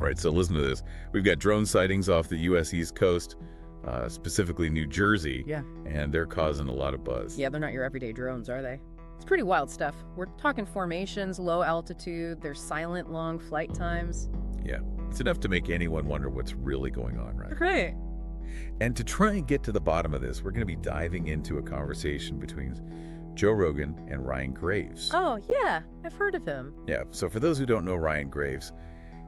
right, so listen to this. We've got drone sightings off the U.S. East Coast, specifically New Jersey. Yeah. And they're causing a lot of buzz. Yeah, they're not your everyday drones, are they? It's pretty wild stuff. We're talking formations, low altitude, there's silent, long flight times. Yeah. It's enough to make anyone wonder what's really going on, right? Right. And to try and get to the bottom of this, we're going to be diving into a conversation between Joe Rogan and Ryan Graves. Oh, yeah. I've heard of him. Yeah, so for those who don't know Ryan Graves,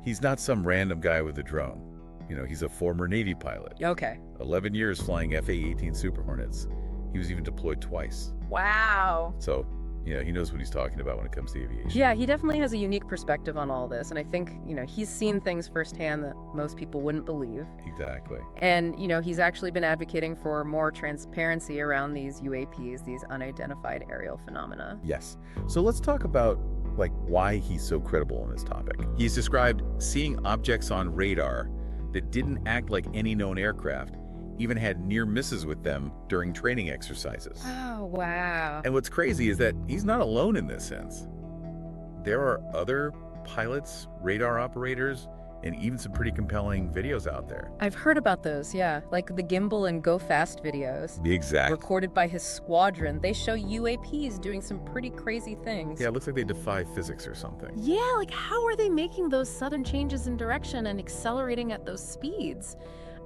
he's not some random guy with a drone. You know, he's a former Navy pilot. Okay. 11 years flying FA-18 Super Hornets. He was even deployed twice. Wow. So, you know, he knows what he's talking about when it comes to aviation. Yeah, he definitely has a unique perspective on all this. And I think, he's seen things firsthand that most people wouldn't believe. Exactly. And, he's actually been advocating for more transparency around these UAPs, these unidentified aerial phenomena. Yes. So let's talk about, why he's so credible on this topic. He's described seeing objects on radar that didn't act like any known aircraft, even had near misses with them during training exercises. Oh, wow. And what's crazy is that he's not alone in this sense. There are other pilots, radar operators, and even some pretty compelling videos out there. I've heard about those, yeah. Like the gimbal and go fast videos. Exactly. Recorded by his squadron. They show UAPs doing some pretty crazy things. Yeah, it looks like they defy physics or something. Yeah, like how are they making those sudden changes in direction and accelerating at those speeds?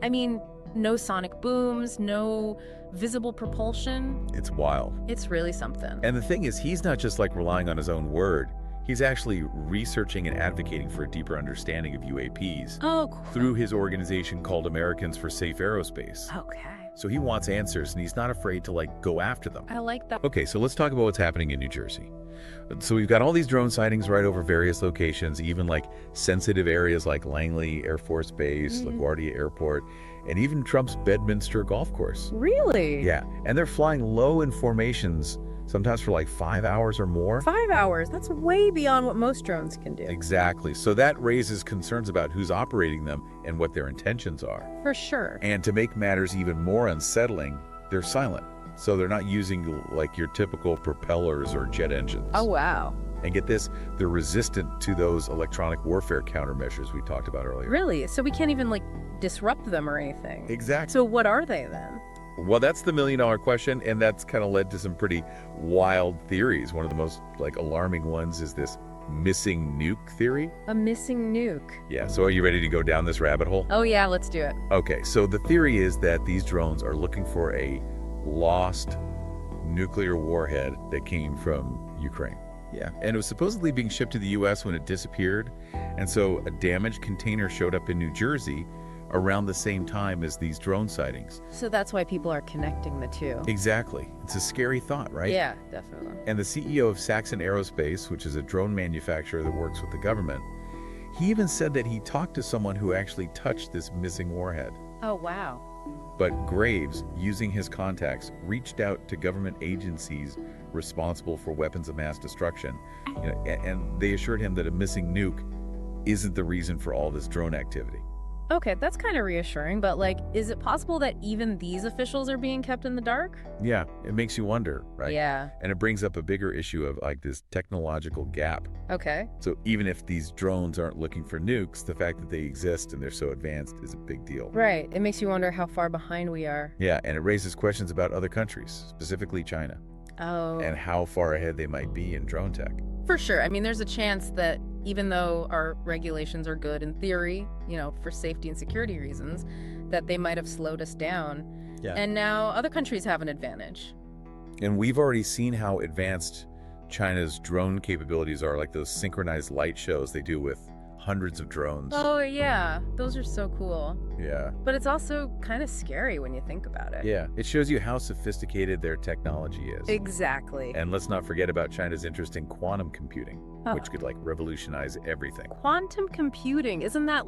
I mean, no sonic booms, no visible propulsion. It's wild. It's really something. And the thing is, he's not just relying on his own word. He's actually researching and advocating for a deeper understanding of UAPs. Oh, cool. Through his organization called Americans for Safe Aerospace. Okay. So he wants answers, and he's not afraid to go after them. I like that. Okay, so let's talk about what's happening in New Jersey. So we've got all these drone sightings right over various locations, even sensitive areas like Langley Air Force Base, LaGuardia Airport, and even Trump's Bedminster Golf Course. Really? Yeah, and they're flying low in formations, sometimes for 5 hours or more. 5 hours? That's way beyond what most drones can do. Exactly. So that raises concerns about who's operating them and what their intentions are. For sure. And to make matters even more unsettling, they're silent. So they're not using your typical propellers or jet engines. Oh, wow. And get this, they're resistant to those electronic warfare countermeasures we talked about earlier. Really? So we can't even disrupt them or anything? Exactly. So what are they then? Well, that's the million-dollar question, and that's kind of led to some pretty wild theories. One of the most alarming ones is this missing nuke theory. A missing nuke. Yeah, so are you ready to go down this rabbit hole? Oh yeah, let's do it. Okay, so the theory is that these drones are looking for a lost nuclear warhead that came from Ukraine. Yeah, and it was supposedly being shipped to the U.S. when it disappeared, and so a damaged container showed up in New Jersey around the same time as these drone sightings. So that's why people are connecting the two. Exactly. It's a scary thought, right? Yeah, definitely. And the CEO of Saxon Aerospace, which is a drone manufacturer that works with the government, he even said that he talked to someone who actually touched this missing warhead. Oh, wow. But Graves, using his contacts, reached out to government agencies responsible for weapons of mass destruction, and they assured him that a missing nuke isn't the reason for all this drone activity. Okay, that's kind of reassuring, but is it possible that even these officials are being kept in the dark? Yeah, it makes you wonder, right? Yeah. And it brings up a bigger issue of this technological gap. Okay. So even if these drones aren't looking for nukes, the fact that they exist and they're so advanced is a big deal. Right. It makes you wonder how far behind we are. Yeah, and it raises questions about other countries, specifically China. Oh. And how far ahead they might be in drone tech. For sure. I mean, there's a chance that even though our regulations are good in theory, for safety and security reasons, that they might have slowed us down. Yeah. And now other countries have an advantage. And we've already seen how advanced China's drone capabilities are, like those synchronized light shows they do with hundreds of drones. Oh, yeah. Those are so cool. Yeah. But it's also kind of scary when you think about it. Yeah. It shows you how sophisticated their technology is. Exactly. And let's not forget about China's interest in quantum computing, which could revolutionize everything. Quantum computing, isn't that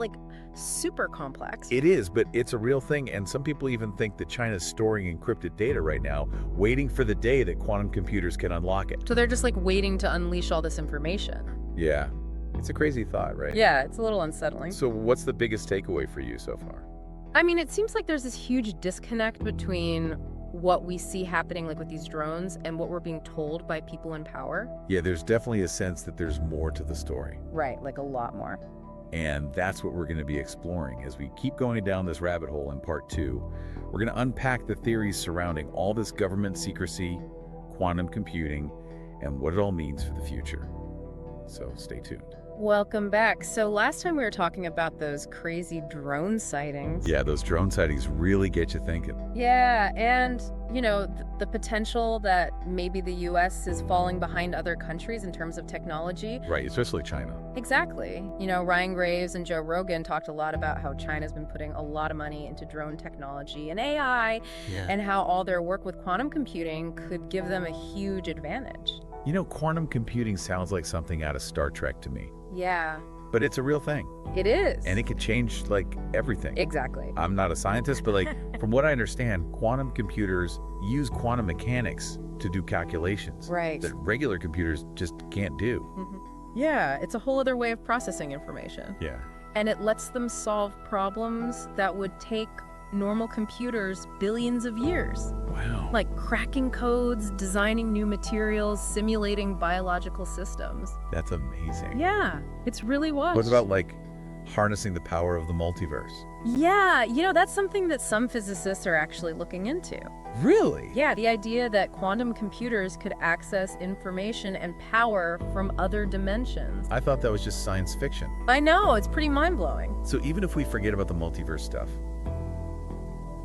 super complex? It is, but it's a real thing. And some people even think that China's storing encrypted data right now, waiting for the day that quantum computers can unlock it. So they're just waiting to unleash all this information. Yeah. It's a crazy thought, right? Yeah, it's a little unsettling. So what's the biggest takeaway for you so far? I mean, it seems like there's this huge disconnect between what we see happening with these drones and what we're being told by people in power. Yeah, there's definitely a sense that there's more to the story. Right, a lot more. And that's what we're going to be exploring as we keep going down this rabbit hole in part 2. We're going to unpack the theories surrounding all this government secrecy, quantum computing, and what it all means for the future. So stay tuned. Welcome back. So last time we were talking about those crazy drone sightings. Yeah, those drone sightings really get you thinking. Yeah, and, the potential that maybe the U.S. is falling behind other countries in terms of technology. Right, especially China. Exactly. Ryan Graves and Joe Rogan talked a lot about how China's been putting a lot of money into drone technology and AI, and how all their work with quantum computing could give them a huge advantage. Quantum computing sounds like something out of Star Trek to me. Yeah. But it's a real thing. It is. And it could change, everything. Exactly. I'm not a scientist, but, from what I understand, quantum computers use quantum mechanics to do calculations. Right. That regular computers just can't do. Mm-hmm. Yeah, it's a whole other way of processing information. Yeah. And it lets them solve problems that would take normal computers billions of years. Wow. Like cracking codes, designing new materials, simulating biological systems. That's amazing. Yeah, it's really wild. What about, harnessing the power of the multiverse? Yeah, that's something that some physicists are actually looking into. Really? Yeah, the idea that quantum computers could access information and power from other dimensions. I thought that was just science fiction. I know, it's pretty mind-blowing. So even if we forget about the multiverse stuff,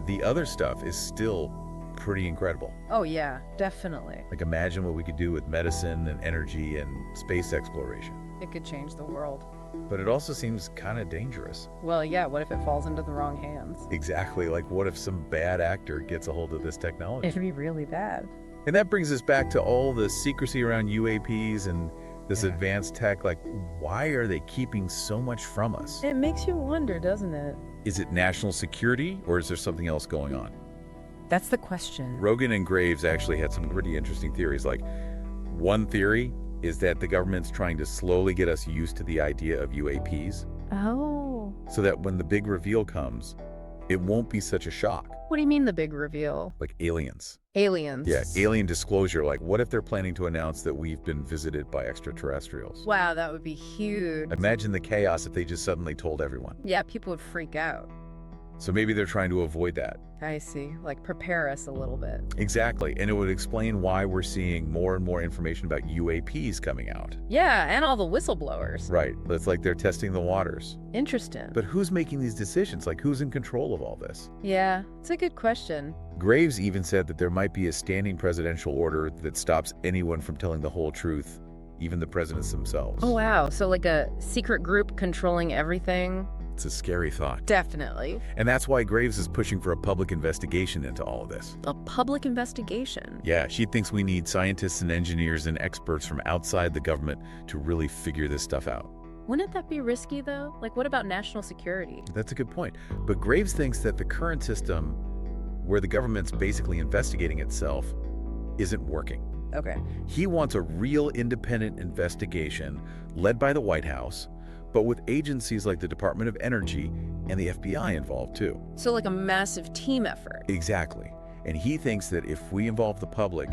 the other stuff is still pretty incredible. Oh yeah, definitely. Imagine what we could do with medicine and energy and space exploration. It could change the world. But it also seems kind of dangerous. Well, yeah, what if it falls into the wrong hands? Exactly. What if some bad actor gets a hold of this technology? It'd be really bad. And that brings us back to all the secrecy around UAPs and this advanced tech. Why are they keeping so much from us? It makes you wonder, doesn't it? Is it national security or is there something else going on? That's the question. Rogan and Graves actually had some pretty interesting theories. One theory is that the government's trying to slowly get us used to the idea of UAPs. Oh. So that when the big reveal comes, it won't be such a shock. What do you mean the big reveal? Aliens. Aliens. Yeah, alien disclosure. What if they're planning to announce that we've been visited by extraterrestrials? Wow, that would be huge. Imagine the chaos if they just suddenly told everyone. Yeah, people would freak out. So maybe they're trying to avoid that. I see. Prepare us a little bit. Exactly. And it would explain why we're seeing more and more information about UAPs coming out. Yeah, and all the whistleblowers. Right. It's like they're testing the waters. Interesting. But who's making these decisions? Who's in control of all this? Yeah, it's a good question. Graves even said that there might be a standing presidential order that stops anyone from telling the whole truth, even the presidents themselves. Oh, wow. So a secret group controlling everything? It's a scary thought. Definitely. And that's why Graves is pushing for a public investigation into all of this. A public investigation? Yeah, she thinks we need scientists and engineers and experts from outside the government to really figure this stuff out. Wouldn't that be risky, though? What about national security? That's a good point. But Graves thinks that the current system, where the government's basically investigating itself, isn't working. Okay. He wants a real independent investigation led by the White House, but with agencies like the Department of Energy and the FBI involved too. So a massive team effort. Exactly. And he thinks that if we involve the public,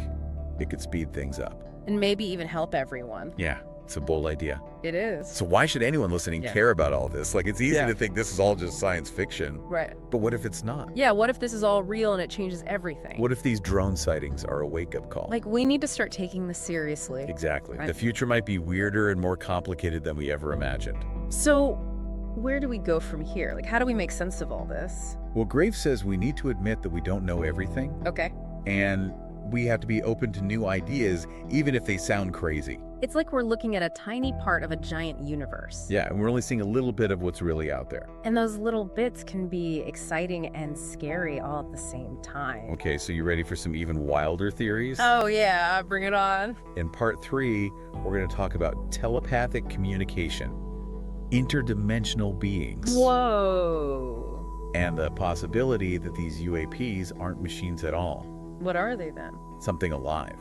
it could speed things up. And maybe even help everyone. Yeah, it's a bold idea. It is. So why should anyone listening care about all this? It's easy to think this is all just science fiction. Right. But what if it's not? Yeah, what if this is all real and it changes everything? What if these drone sightings are a wake-up call? We need to start taking this seriously. Exactly. Right. The future might be weirder and more complicated than we ever imagined. So, where do we go from here? How do we make sense of all this? Well, Graves says we need to admit that we don't know everything. Okay. And we have to be open to new ideas, even if they sound crazy. It's like we're looking at a tiny part of a giant universe. Yeah, and we're only seeing a little bit of what's really out there. And those little bits can be exciting and scary all at the same time. Okay, so you ready for some even wilder theories? Oh yeah, bring it on. In part 3, we're going to talk about telepathic communication, interdimensional beings. Whoa. And the possibility that these UAPs aren't machines at all. What are they then? Something alive.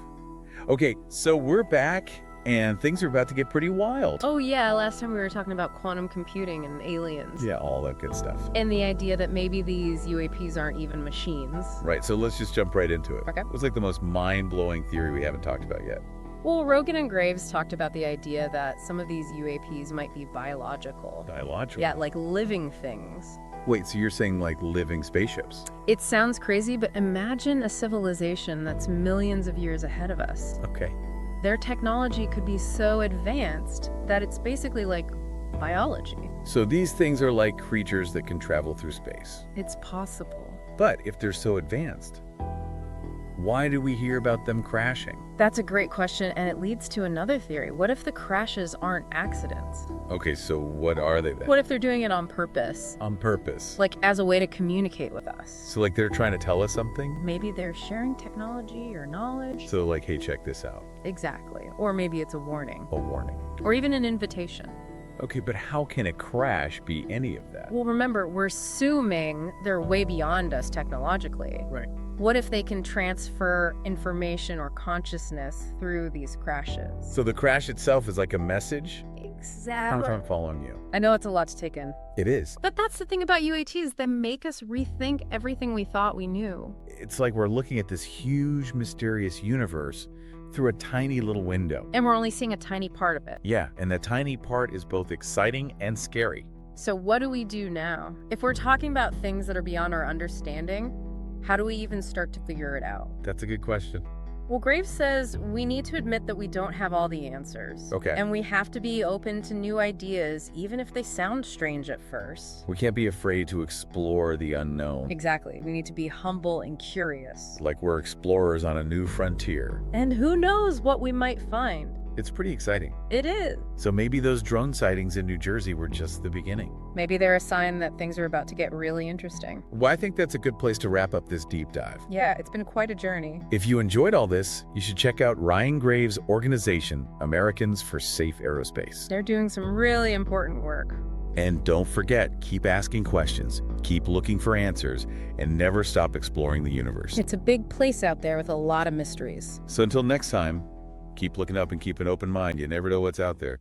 Okay, so we're back. And things are about to get pretty wild. Oh yeah, last time we were talking about quantum computing and aliens. Yeah, all that good stuff. And the idea that maybe these UAPs aren't even machines. Right, so let's just jump right into it. Okay. It was the most mind-blowing theory we haven't talked about yet. Well, Rogan and Graves talked about the idea that some of these UAPs might be biological. Biological? Yeah, like living things. Wait, so you're saying like living spaceships? It sounds crazy, but imagine a civilization that's millions of years ahead of us. Okay. Their technology could be so advanced that it's basically like biology. So these things are like creatures that can travel through space. It's possible. But if they're so advanced, why do we hear about them crashing? That's a great question, and it leads to another theory. What if the crashes aren't accidents? Okay, so what are they then? What if they're doing it on purpose? On purpose? Like as a way to communicate with us? So like they're trying to tell us something? Maybe they're sharing technology or knowledge? So like, hey, check this out. Exactly. Or maybe it's a warning. A warning. Or even an invitation. Okay, but how can a crash be any of that? Well, remember, we're assuming they're way beyond us technologically. Right. What if they can transfer information or consciousness through these crashes? So the crash itself is like a message? Exactly. I'm following you. I know it's a lot to take in. It is. But that's the thing about UATs. They make us rethink everything we thought we knew. It's like we're looking at this huge, mysterious universe through a tiny little window. And we're only seeing a tiny part of it. Yeah, and that tiny part is both exciting and scary. So what do we do now? If we're talking about things that are beyond our understanding, how do we even start to figure it out? That's a good question. Well, Graves says we need to admit that we don't have all the answers. Okay. And we have to be open to new ideas, even if they sound strange at first. We can't be afraid to explore the unknown. Exactly. We need to be humble and curious. Like we're explorers on a new frontier. And who knows what we might find? It's pretty exciting. It is. So maybe those drone sightings in New Jersey were just the beginning. Maybe they're a sign that things are about to get really interesting. Well, I think that's a good place to wrap up this deep dive. Yeah, it's been quite a journey. If you enjoyed all this, you should check out Ryan Graves' organization, Americans for Safe Aerospace. They're doing some really important work. And don't forget, keep asking questions, keep looking for answers, and never stop exploring the universe. It's a big place out there with a lot of mysteries. So until next time, keep looking up and keep an open mind. You never know what's out there.